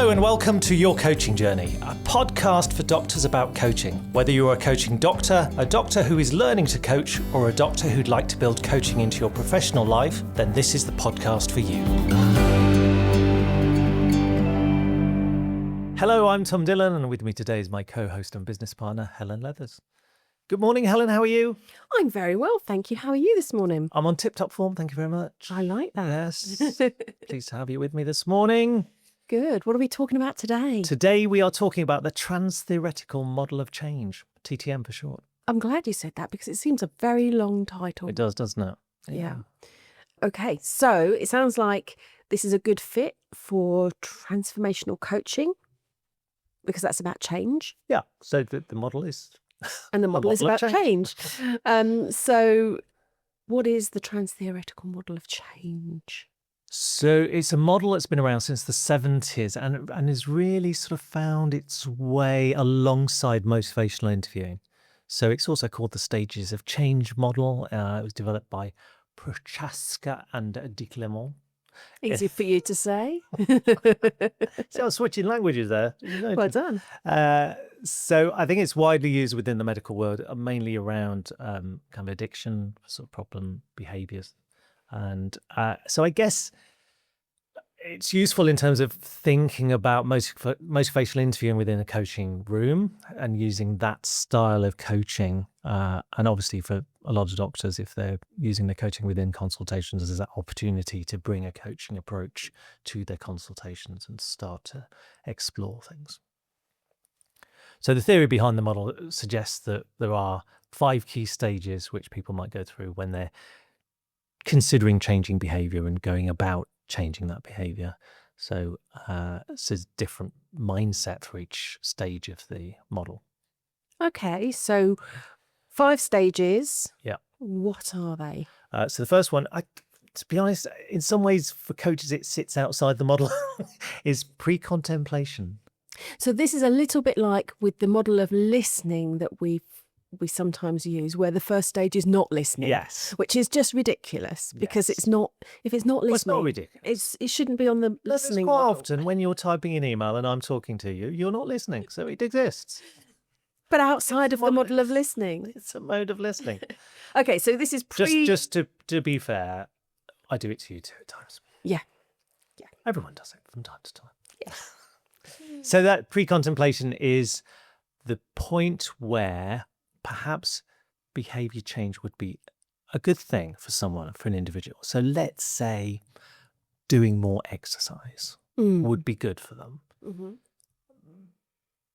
Hello and welcome to Your Coaching Journey, a podcast for doctors about coaching. Whether you're a coaching doctor, a doctor who is learning to coach, or a doctor who'd like to build coaching into your professional life, then this is the podcast for you. Hello, I'm Tom Dillon, and with me today is my co-host and business partner, Helen Leathers. Good morning, Helen. How are you? I'm very well, thank you. How are you this morning? I'm on tip-top form. Thank you very much. I like that. Yes. Pleased to have you with me this morning. Good. What are we talking about today? Today we are talking about the Transtheoretical Model of Change, TTM for short. I'm glad you said that because it seems a very long title. It does, doesn't it? Yeah. Okay, so it sounds like this is a good fit for transformational coaching because that's about change. Yeah. So the model is... And the model is about change. So what is the Transtheoretical Model of Change? So it's a model that's been around since the 70s and has really sort of found its way alongside motivational interviewing. So it's also called the Stages of Change model. It was developed by Prochaska and De Clement. Easy for you to say. So I was switching languages there. Well done. So I think it's widely used within the medical world, mainly around kind of addiction, sort of problem behaviours. And so I guess it's useful in terms of thinking about motivational interviewing within a coaching room and using that style of coaching. And obviously for a lot of doctors, if they're using their coaching within consultations, there's that opportunity to bring a coaching approach to their consultations and start to explore things. So the theory behind the model suggests that there are 5 key stages which people might go through when they're considering changing behavior and going about changing that behavior. So it's a different mindset for each stage of the model. Okay, so 5 stages. Yeah. What are they? So the first one, to be honest, in some ways for coaches it sits outside the model, is pre-contemplation. So this is a little bit like with the model of listening that we sometimes use, where the first stage is not listening. Yes. Which is just ridiculous because it's not, if it's not listening, It's not ridiculous. it shouldn't be on the listening Quite model. often when you're typing an email and I'm talking to you, you're not listening, so it exists. But outside of the model of listening. It's a mode of listening. Okay, so this is Just to be fair, I do it to you too at times. Yeah. Everyone does it from time to time. Yeah. So that pre-contemplation is the point where perhaps behavior change would be a good thing for someone, for an individual. So let's say doing more exercise would be good for them. Mm-hmm.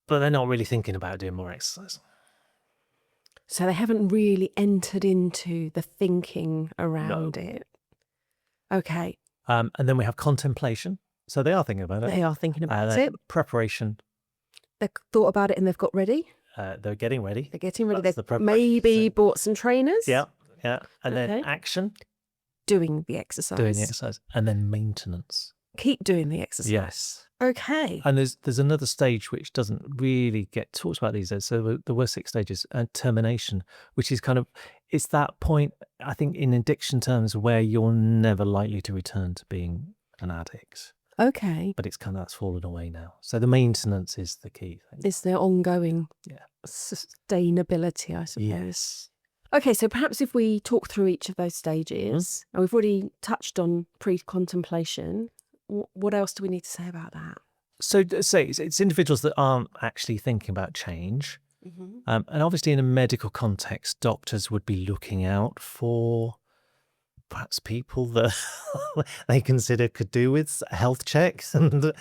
But they're not really thinking about doing more exercise. So they haven't really entered into the thinking around it. Okay. And then we have contemplation. So they are thinking about it. They are thinking about it. Preparation. They've thought about it and they've got ready. They're getting ready. They're getting ready. That's They've the preparation maybe thing. bought some trainers. Yeah. And then Okay. action. Doing the exercise. Doing the exercise. And then maintenance. Keep doing the exercise. Yes. Okay. And there's another stage which doesn't really get talked about these days. So there were 6 stages. Termination, which is kind of, it's that point, I think, in addiction terms where you're never likely to return to being an addict. Okay. But it's kind of, that's fallen away now. So the maintenance is the key thing. It's the ongoing Yeah. sustainability, I suppose. Yes. Okay, so perhaps if we talk through each of those stages, and we've already touched on pre-contemplation, what else do we need to say about that? So say it's individuals that aren't actually thinking about change. Mm-hmm. And obviously in a medical context, doctors would be looking out for perhaps people that they consider could do with health checks and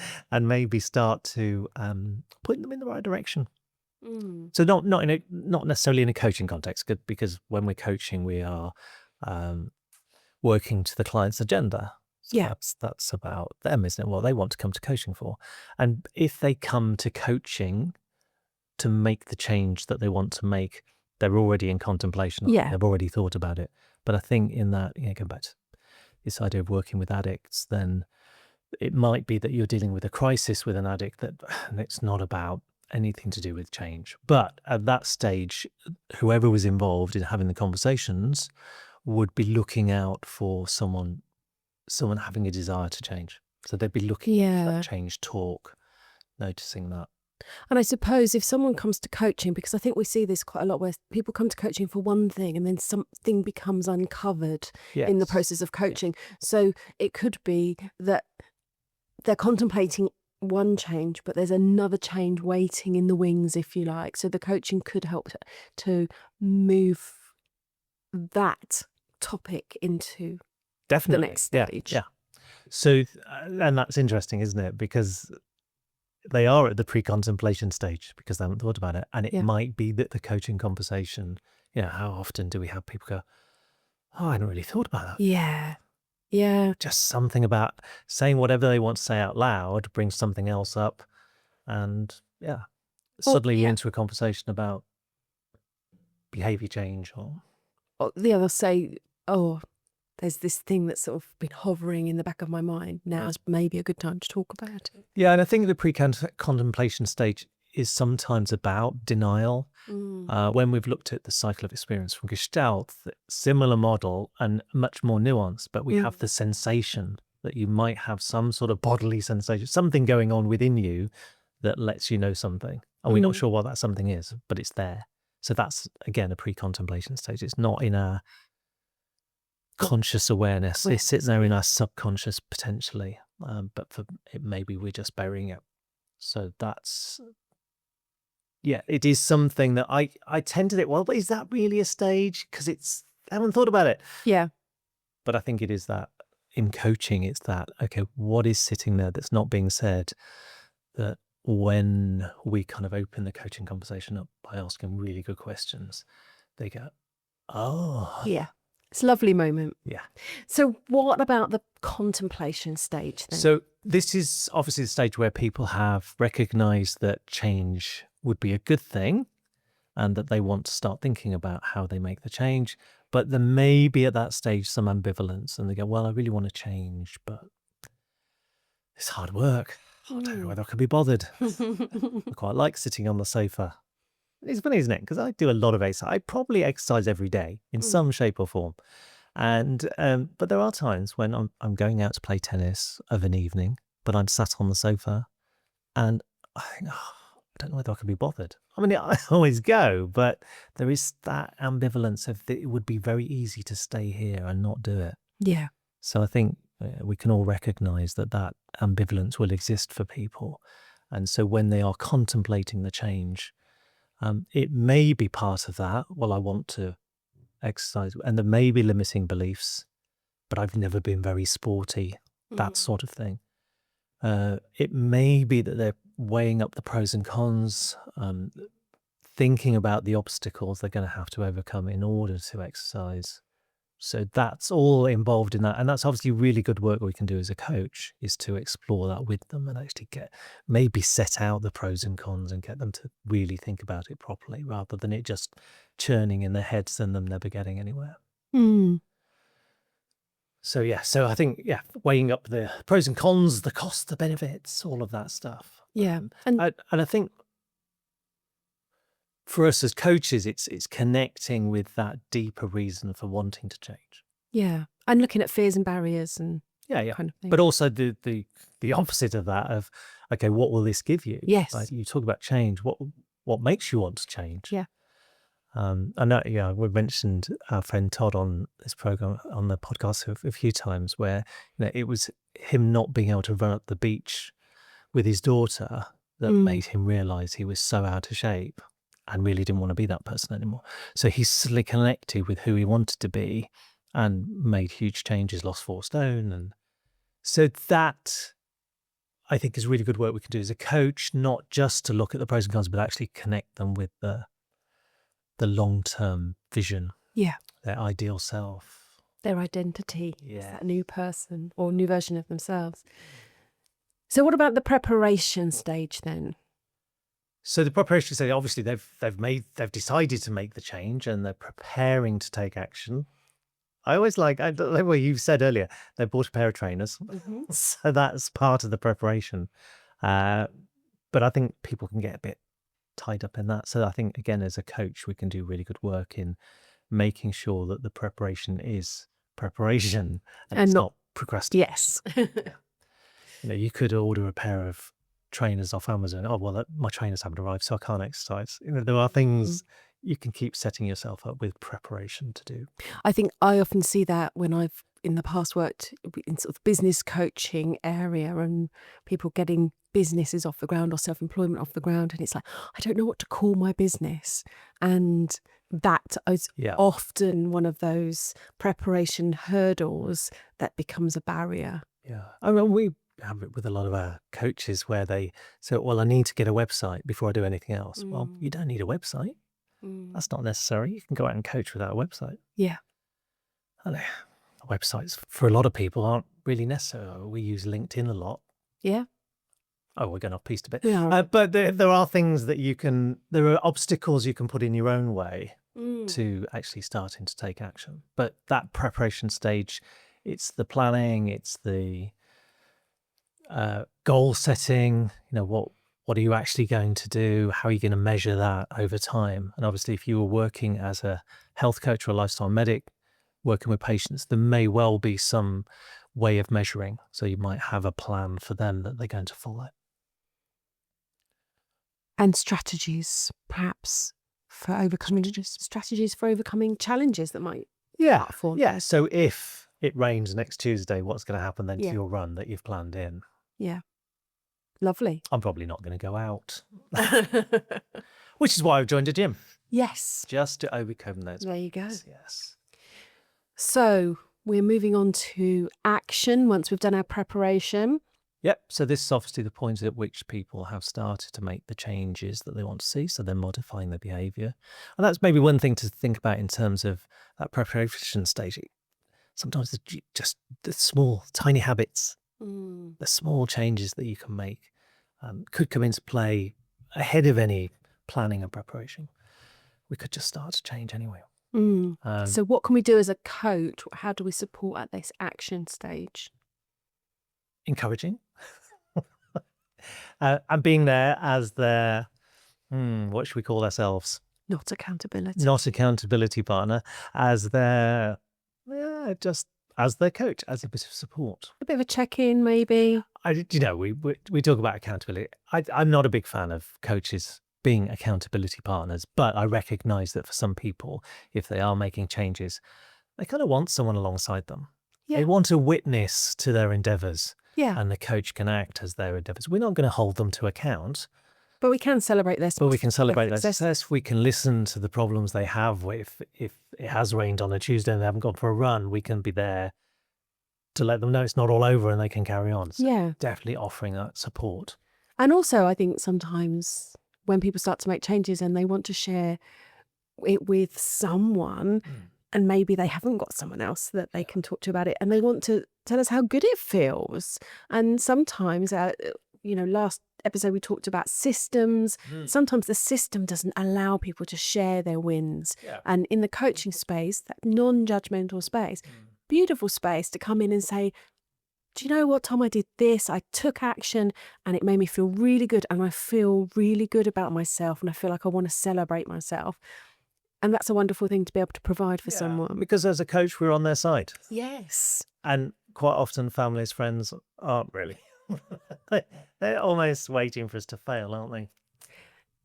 maybe start to put them in the right direction. So not necessarily in a coaching context, because when we're coaching, we are working to the client's agenda. So Yeah. that's about them, isn't it? What they want to come to coaching for. And if they come to coaching to make the change that they want to make, they're already in contemplation. Yeah. They've already thought about it. But I think in that, going back to this idea of working with addicts, then it might be that you're dealing with a crisis with an addict and it's not about anything to do with change. But at that stage, whoever was involved in having the conversations would be looking out for someone having a desire to change. So they'd be looking for that change talk. noticing that. And I suppose if someone comes to coaching, because I think we see this quite a lot where people come to coaching for one thing and then something becomes uncovered in the Yes. process of coaching. So it could be that they're contemplating one change, but there's another change waiting in the wings, if you like. So the coaching could help to move that topic into the Definitely. next Yeah. stage. Yeah. So, and that's interesting, isn't it? Because they are at the pre-contemplation stage because they haven't thought about it. And it Yeah. might be that the coaching conversation, how often do we have people go, oh, I hadn't really thought about that. Yeah. Yeah. Just something about saying whatever they want to say out loud brings something else up. And suddenly you're into a conversation about behavior change or the others say, oh, there's this thing that's sort of been hovering in the back of my mind. Now's maybe a good time to talk about it. Yeah, and I think the pre-contemplation stage is sometimes about denial. When we've looked at the cycle of experience from Gestalt, similar model and much more nuanced, but we have the sensation that you might have some sort of bodily sensation, something going on within you that lets you know something. And we're not sure what that something is, but it's there. So that's, again, a pre-contemplation stage. It's not in our conscious awareness. It's sitting there in our subconscious potentially, but for it, maybe we're just burying it. So that's, it is something that I tend to think, well, is that really a stage? Because I haven't thought about it. Yeah. But I think it is that in coaching, it's that, okay, what is sitting there that's not being said, that when we kind of open the coaching conversation up by asking really good questions, they go, oh. Yeah. It's a lovely moment. Yeah. So what about the contemplation stage then? So this is obviously the stage where people have recognized that change would be a good thing and that they want to start thinking about how they make the change. But there may be at that stage some ambivalence and they go, well, I really want to change, but it's hard work. I don't know whether I can be bothered. I quite like sitting on the sofa. It's funny, isn't it? Because I do a lot of exercise. I probably exercise every day in some shape or form. And but there are times when I'm going out to play tennis of an evening, but I'm sat on the sofa and I think, I don't know whether I can be bothered. I mean, I always go, but there is that ambivalence of that it would be very easy to stay here and not do it. Yeah. So I think we can all recognize that ambivalence will exist for people. And so when they are contemplating the change, it may be part of that. Well, I want to exercise, and there may be limiting beliefs, but I've never been very sporty, that sort of thing. It may be that they're weighing up the pros and cons, thinking about the obstacles they're going to have to overcome in order to exercise. So that's all involved in that. And that's obviously really good work we can do as a coach, is to explore that with them and actually maybe set out the pros and cons and get them to really think about it properly rather than it just churning in their heads and them never getting anywhere. So I think, weighing up the pros and cons, the costs, the benefits, all of that stuff. Yeah. And I think for us as coaches, it's connecting with that deeper reason for wanting to change. Yeah. And looking at fears and barriers and kind of thing. But also the opposite of that of, okay, what will this give you? Yes. Like you talk about change. What makes you want to change? Yeah. I know, we mentioned our friend Todd on this program, on the podcast a few times, where it was him not being able to run up the beach with his daughter that made him realize he was so out of shape and really didn't want to be that person anymore. So he suddenly connected with who he wanted to be and made huge changes, lost 4 stone. And so that, I think, is really good work we can do as a coach, not just to look at the pros and cons, but actually connect them with the long-term vision. Yeah. Their ideal self. Their identity. Yeah. That new person or new version of themselves. So what about the preparation stage then? So the preparation stage, obviously they've decided to make the change and they're preparing to take action. I always like what you said earlier, they bought a pair of trainers. So that's part of the preparation. But I think people can get a bit tied up in that. So I think, again, as a coach, we can do really good work in making sure that the preparation is preparation and it's not procrastination. Yes. You could order a pair of trainers off Amazon. Oh, well, my trainers haven't arrived, so I can't exercise. There are things you can keep setting yourself up with preparation to do. I think I often see that when I've in the past worked in sort of business coaching area and people getting businesses off the ground or self-employment off the ground, and it's like, I don't know what to call my business. And that is often one of those preparation hurdles that becomes a barrier. Yeah. I mean, we have it with a lot of our coaches where they say, well, I need to get a website before I do anything else. Well, you don't need a website. That's not necessary. You can go out and coach without a website. Yeah. And websites for a lot of people aren't really necessary. We use LinkedIn a lot. Yeah. Oh, we're going off piece a bit. Yeah. But there are things that there are obstacles you can put in your own way to actually starting to take action. But that preparation stage, it's the planning, it's the goal setting, what are you actually going to do? How are you going to measure that over time? And obviously, if you were working as a health coach or a lifestyle medic, working with patients, there may well be some way of measuring. So you might have a plan for them that they're going to follow. And strategies, perhaps, for overcoming challenges that might form. Yeah. So if it rains next Tuesday, what's going to happen then to your run that you've planned in? Yeah. Lovely. I'm probably not going to go out, which is why I've joined a gym. Yes. Just to overcome those. There you go. Yes. So we're moving on to action once we've done our preparation. Yep. So this is obviously the point at which people have started to make the changes that they want to see. So they're modifying their behavior. And that's maybe one thing to think about in terms of that preparation stage. Sometimes just the small, tiny habits, the small changes that you can make could come into play ahead of any planning and preparation. We could just start to change anyway. So what can we do as a coach? How do we support at this action stage? Encouraging and being there as their, what should we call ourselves? Not accountability partner, as their, just as their coach, as a bit of support. A bit of a check-in, maybe. We talk about accountability. I'm not a big fan of coaches being accountability partners, but I recognize that for some people, if they are making changes, they kind of want someone alongside them. Yeah. They want a witness to their endeavors. Yeah. And the coach can act as their endeavors. We're not going to hold them to account. But we can celebrate their success. We can listen to the problems they have. If it has rained on a Tuesday and they haven't gone for a run, we can be there to let them know it's not all over and they can carry on. So definitely offering that support. And also, I think sometimes when people start to make changes and they want to share it with someone, and maybe they haven't got someone else that they can talk to about it, and they want to tell us how good it feels. And sometimes, last episode we talked about systems. Sometimes the system doesn't allow people to share their wins. Yeah. And in the coaching space, that non-judgmental space, beautiful space to come in and say, do you know what, Tom, I did this, I took action and it made me feel really good, and I feel really good about myself, and I feel like I want to celebrate myself. And that's a wonderful thing to be able to provide for someone. Because as a coach, we're on their side. Yes. And quite often families, friends aren't really. They're almost waiting for us to fail, aren't they?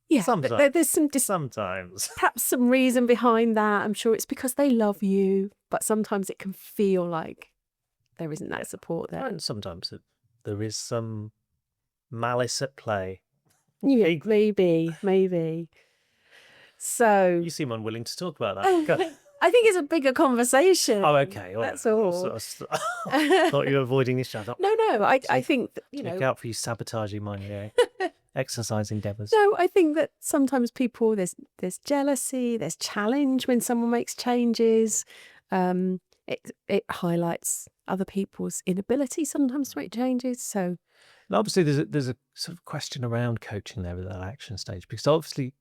Yeah, sometimes. There's sometimes. Perhaps some reason behind that. I'm sure it's because they love you, but sometimes it can feel like there isn't that support there. And sometimes there is some malice at play. Yeah, maybe. So you seem unwilling to talk about that. I think it's a bigger conversation. Oh, okay. Well, that's all. Thought you were avoiding this chat. No. I think that, look out for you sabotaging my exercise endeavours. No, I think that sometimes people there's jealousy, there's challenge when someone makes changes. It highlights other people's inability sometimes to make changes. So, and obviously, there's a sort of question around coaching there at that action stage, because obviously,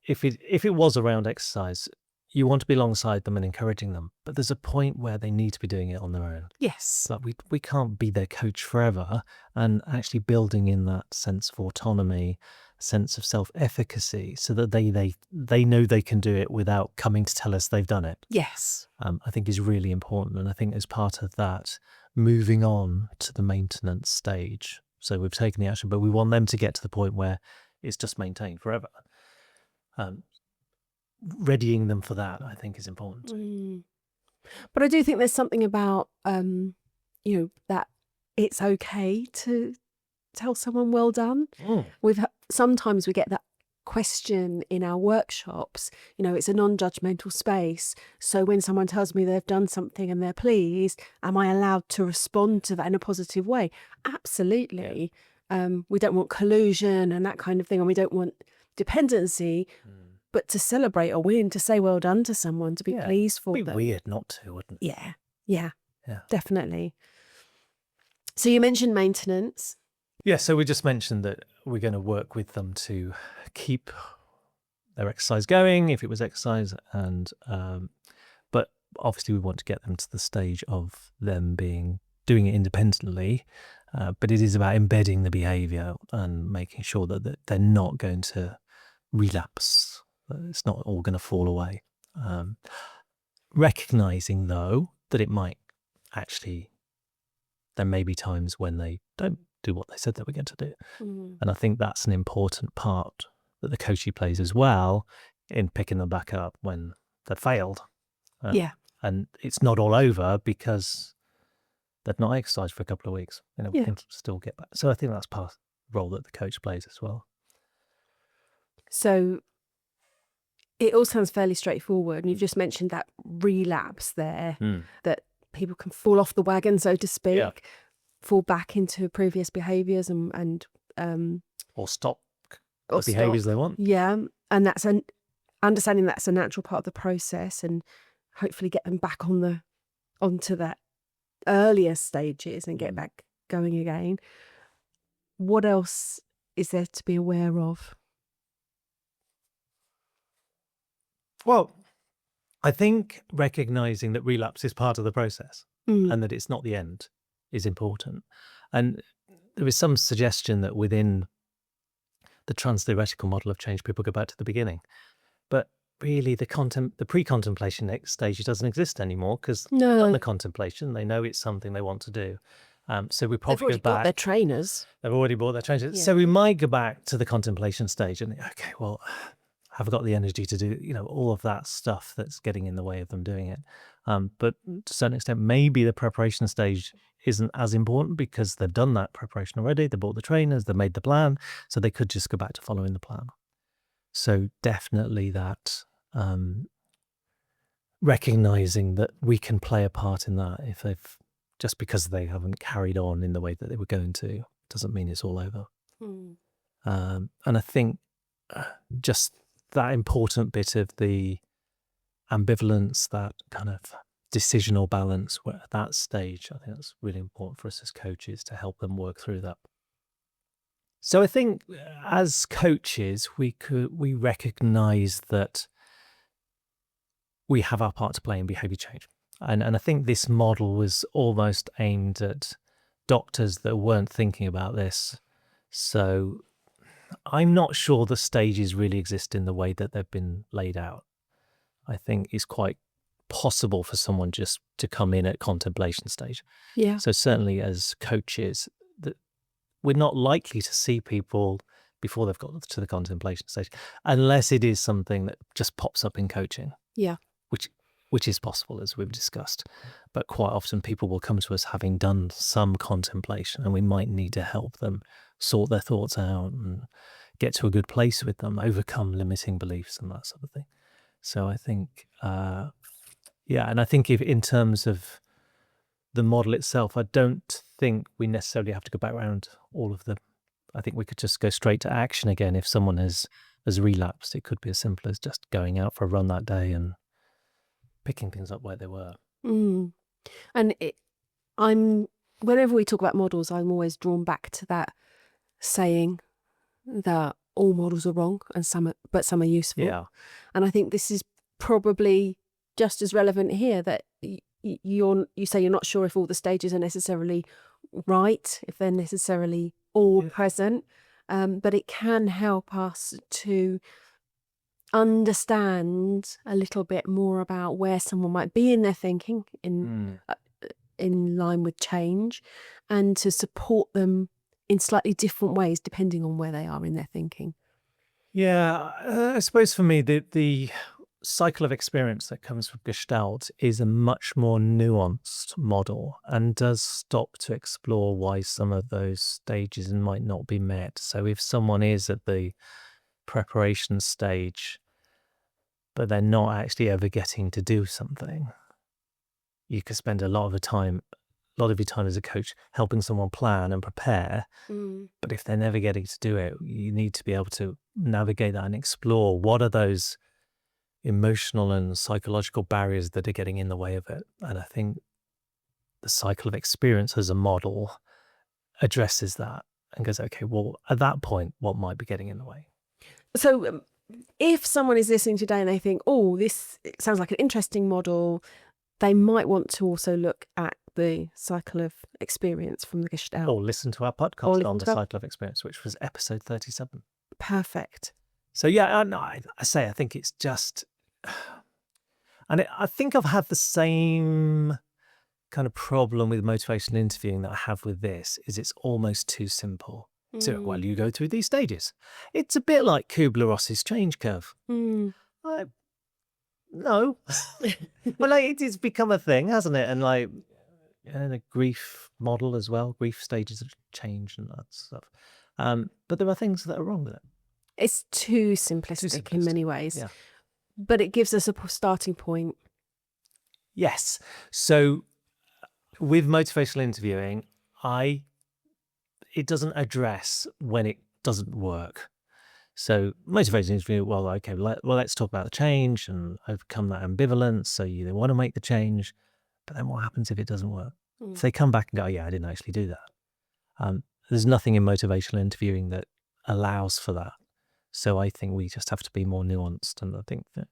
if it was around exercise, you want to be alongside them and encouraging them, but there's a point where they need to be doing it on their own. Yes. Like we can't be their coach forever, and actually building in that sense of autonomy, sense of self-efficacy, so that they know they can do it without coming to tell us they've done it. Yes. I think is really important. And I think as part of that, moving on to the maintenance stage, So we've taken the action, but we want them to get to the point where it's just maintained forever. Readying them for that, I think, is important. But I do think there's something about, that it's okay to tell someone well done. Sometimes we get that question in our workshops, it's a non-judgmental space. So when someone tells me they've done something and they're pleased, am I allowed to respond to that in a positive way? Absolutely. We don't want collusion and that kind of thing, and we don't want dependency. But to celebrate a win, to say well done to someone, to be pleased for them. It'd be weird not to, wouldn't it? Yeah, definitely. So you mentioned maintenance. Yeah, so we just mentioned that we're going to work with them to keep their exercise going, if it was exercise, and but obviously we want to get them to the stage of them doing it independently. But it is about embedding the behaviour and making sure that they're not going to relapse. It's not all going to fall away. Recognizing, though, that it might actually, there may be times when they don't do what they said they were going to do. And I think that's an important part that the coachee plays as well in picking them back up when they've failed. And it's not all over because they've not exercised for a couple of weeks. We can still get back. So I think that's part of the role that the coach plays as well. So it all sounds fairly straightforward. And you've just mentioned that relapse there, that people can fall off the wagon, so to speak, fall back into previous behaviours and or stop the behaviours they want. Yeah. And that's understanding that's a natural part of the process, and hopefully get them back onto that earlier stages and get back going again. What else is there to be aware of? Well, I think recognising that relapse is part of the process and that it's not the end is important. And there is some suggestion that within the Transtheoretical Model of Change, people go back to the beginning. But really, the pre-contemplation stage doesn't exist anymore because they've done the contemplation. They know it's something they want to do. So we probably go back. They've already bought their trainers. They've already bought their trainers. Yeah. So we might go back to the contemplation stage and, okay, well, have I got the energy to do, all of that stuff that's getting in the way of them doing it? But to a certain extent, maybe the preparation stage isn't as important because they've done that preparation already. They bought the trainers, they made the plan, so they could just go back to following the plan. So definitely that recognizing that we can play a part in that. If they've, just because they haven't carried on in the way that they were going to, doesn't mean it's all over. And I think just that important bit of the ambivalence, that kind of decisional balance, where at that stage, I think that's really important for us as coaches to help them work through that. So I think as coaches, we recognize that we have our part to play in behavior change. And I think this model was almost aimed at doctors that weren't thinking about this. So I'm not sure the stages really exist in the way that they've been laid out. I think it's quite possible for someone just to come in at contemplation stage. Yeah. So certainly as coaches, we're not likely to see people before they've got to the contemplation stage, unless it is something that just pops up in coaching. Yeah. Which is possible, as we've discussed. But quite often people will come to us having done some contemplation, and we might need to help them sort their thoughts out and get to a good place with them, overcome limiting beliefs and that sort of thing. So I think, and I think if in terms of the model itself, I don't think we necessarily have to go back around all of them. I think we could just go straight to action again. If someone has relapsed, it could be as simple as just going out for a run that day and picking things up where they were. And whenever we talk about models, I'm always drawn back to that saying that all models are wrong and some are useful. Yeah. And I think this is probably just as relevant here, that you say you're not sure if all the stages are necessarily right, if they're necessarily all present, but it can help us to understand a little bit more about where someone might be in their thinking in line with change, and to support them in slightly different ways depending on where they are in their thinking. Yeah, I suppose for me, the cycle of experience that comes from Gestalt is a much more nuanced model and does stop to explore why some of those stages might not be met. So if someone is at the preparation stage, but they're not actually ever getting to do something, you could spend a lot of your time as a coach helping someone plan and prepare. But if they're never getting to do it, you need to be able to navigate that and explore what are those emotional and psychological barriers that are getting in the way of it. And I think the cycle of experience as a model addresses that and goes, okay, well, at that point, what might be getting in the way? So if someone is listening today and they think, oh, this sounds like an interesting model, they might want to also look at the cycle of experience from the Gestalt. Or listen to our podcast on the cycle of experience, which was episode 37. Perfect. So yeah, I think it's just, and I think I've had the same kind of problem with motivational interviewing that I have with this, is it's almost too simple. So, well, you go through these stages. It's a bit like Kubler-Ross's change curve. No. Well, it's become a thing, hasn't it? And the grief model as well, grief stages of change and that stuff. But there are things that are wrong with it. It's too simplistic in many ways. Yeah. But it gives us a starting point. Yes. So with motivational interviewing, it doesn't address when it doesn't work. So motivational interview, well, okay, let's talk about the change and overcome that ambivalence. So you want to make the change, but then what happens if it doesn't work? If they come back and go, yeah, I didn't actually do that. There's nothing in motivational interviewing that allows for that. So I think we just have to be more nuanced. And I think that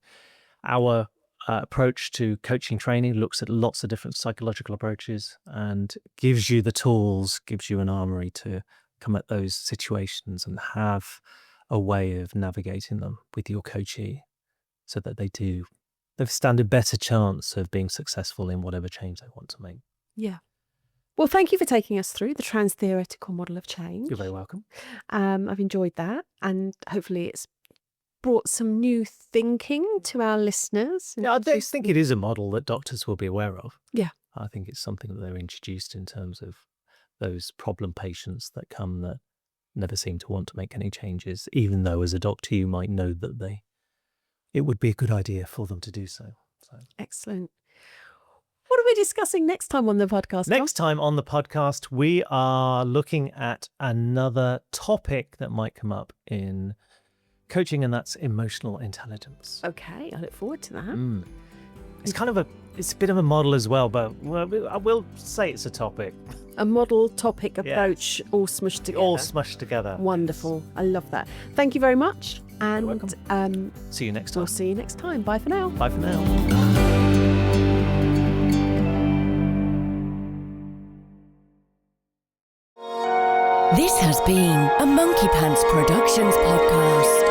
our approach to coaching training looks at lots of different psychological approaches and gives you the tools, gives you an armory to come at those situations and have a way of navigating them with your coachee so that they stand a better chance of being successful in whatever change they want to make. Yeah. Well, thank you for taking us through the Transtheoretical Model of Change. You're very welcome. I've enjoyed that, and hopefully it's brought some new thinking to our listeners. Yeah, I don't think it is a model that doctors will be aware of. Yeah. I think it's something that they're introduced in terms of those problem patients that come that never seem to want to make any changes, even though as a doctor you might know that it would be a good idea for them to do so. Excellent. What are we discussing next time on the podcast? Next time on the podcast, we are looking at another topic that might come up in coaching, and that's emotional intelligence. Okay, I look forward to that. It's it's a bit of a model as well, but I will say it's a topic. A model, topic, approach, all smushed together. All smushed together. Wonderful. I love that. Thank you very much. And You're welcome. See you next time. We'll see you next time. Bye for now. Bye for now. This has been a Monkey Pants Productions podcast.